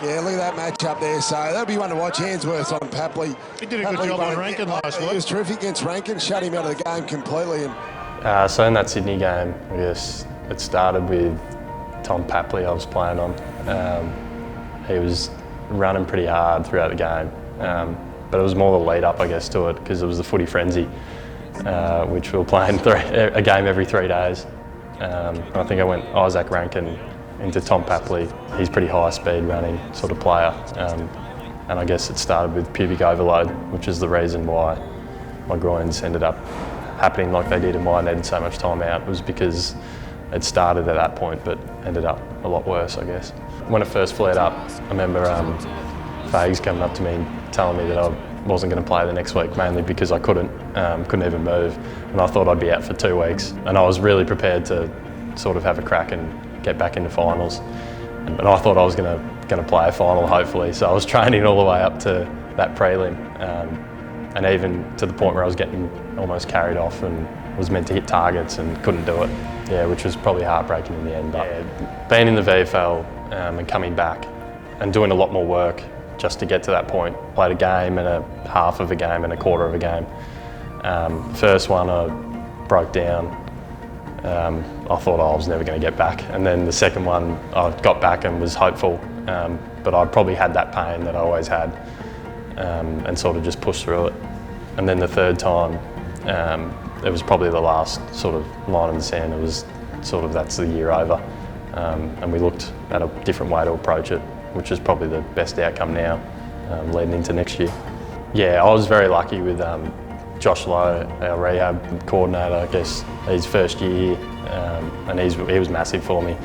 Yeah, look at that match up there. So that'll be one to watch. Answerth on Papley. He did a good job on Rankin last week. He was terrific against Rankin, shut him out of the game completely. So in that Sydney game, I guess it started with Tom Papley I was playing on. He was running pretty hard throughout the game, but it was more the lead up, I guess, to it, because it was the footy frenzy, which we were playing a game every 3 days. I think I went Isaac Rankin into Tom Papley. He's pretty high speed running sort of player, and I guess it started with pubic overload, which is the reason why my groins ended up happening like they did and why I needed so much time out. It was because it started at that point but ended up a lot worse, I guess. When it first flared up, I remember Fags coming up to me and telling me that I wasn't going to play the next week, mainly because I couldn't even move, and I thought I'd be out for 2 weeks, and I was really prepared to sort of have a crack and get back into finals, and I thought I was going to play a final, hopefully, so I was training all the way up to that prelim, and even to the point where I was getting almost carried off and was meant to hit targets and couldn't do it, which was probably heartbreaking in the end. But being in the VFL and coming back and doing a lot more work just to get to that point. Played a game and a half of a game and a quarter of a game. First one I broke down. I thought I was never going to get back, and then the second one I got back and was hopeful, but I probably had that pain that I always had, and sort of just pushed through it. And then the third time, it was probably the last sort of line in the sand. It was sort of, that's the year over, and we looked at a different way to approach it, which is probably the best outcome now, leading into next year. Yeah, I was very lucky with Josh Lowe, our rehab coordinator. I guess his first year, and he was massive for me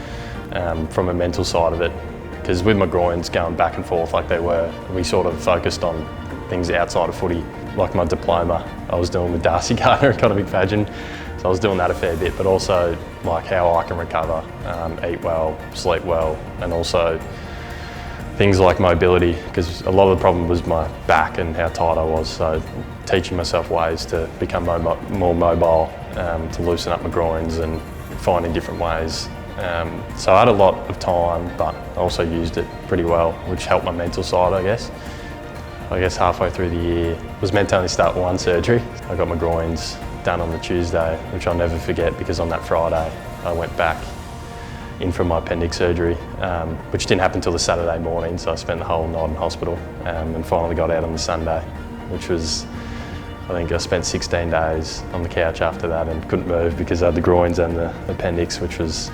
from a mental side of it, because with my groins going back and forth like they were, we sort of focused on things outside of footy, like my diploma I was doing with Darcy Gardner Economic Fadgen, so I was doing that a fair bit, but also like how I can recover, eat well, sleep well, and also things like mobility, because a lot of the problem was my back and how tight I was, so teaching myself ways to become more mobile, to loosen up my groins and finding different ways. So I had a lot of time, but I also used it pretty well, which helped my mental side, I guess. I guess halfway through the year, I was meant to only start one surgery. I got my groins done on the Tuesday, which I'll never forget, because on that Friday I went back in for my appendix surgery, which didn't happen until the Saturday morning, so I spent the whole night in hospital, and finally got out on the Sunday, which was, I think I spent 16 days on the couch after that and couldn't move because I had the groins and the appendix, which was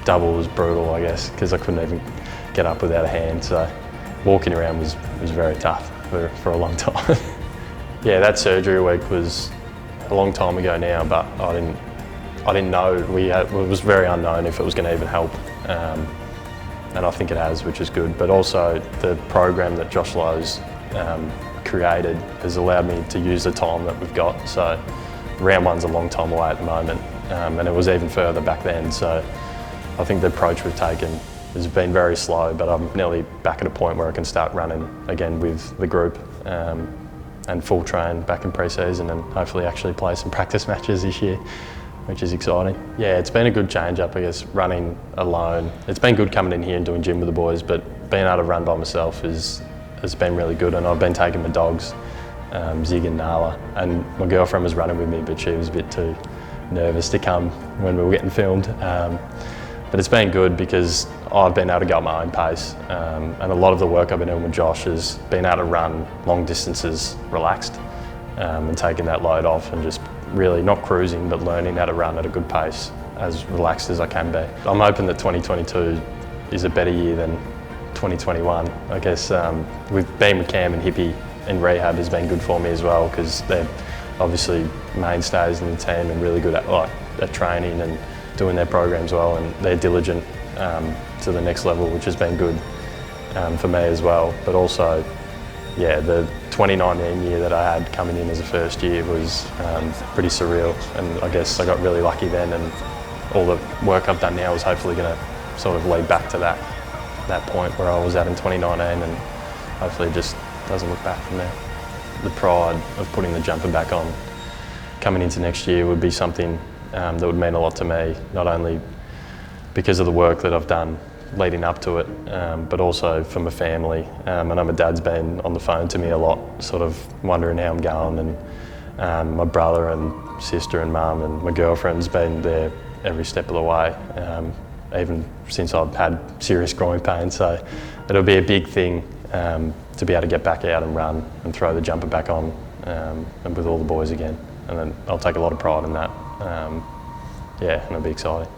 double as brutal, I guess, because I couldn't even get up without a hand, so walking around was very tough for a long time. Yeah, that surgery week was a long time ago now, but I didn't know, it was very unknown if it was going to even help, and I think it has, which is good. But also the program that Josh Lowe's created has allowed me to use the time that we've got. So round one's a long time away at the moment, and it was even further back then. So I think the approach we've taken has been very slow, but I'm nearly back at a point where I can start running again with the group, and full train back in pre-season, and hopefully actually play some practice matches this year, which is exciting. Yeah, it's been a good change up, I guess, running alone. It's been good coming in here and doing gym with the boys, but being able to run by myself has been really good, and I've been taking my dogs, Zig and Nala, and my girlfriend was running with me, but she was a bit too nervous to come when we were getting filmed. But it's been good because I've been able to go at my own pace, and a lot of the work I've been doing with Josh has been able to run long distances relaxed, and taking that load off and just really not cruising, but learning how to run at a good pace, as relaxed as I can be. I'm hoping that 2022 is a better year than 2021. I guess with being with Cam and Hippie in rehab has been good for me as well, because they're obviously mainstays in the team and really good at training and doing their programs well, and they're diligent to the next level, which has been good for me as well. But also, yeah, the 2019 year that I had coming in as a first year was pretty surreal, and I guess I got really lucky then, and all the work I've done now is hopefully going to sort of lead back to that point where I was at in 2019, and hopefully it just doesn't look back from there. The pride of putting the jumper back on coming into next year would be something that would mean a lot to me, not only because of the work that I've done leading up to it, but also for my family. I know my dad's been on the phone to me a lot, sort of wondering how I'm going, and my brother and sister and mum and my girlfriend's been there every step of the way, even since I've had serious groin pain. So it'll be a big thing to be able to get back out and run and throw the jumper back on and with all the boys again. And then I'll take a lot of pride in that. Yeah, and it'll be exciting.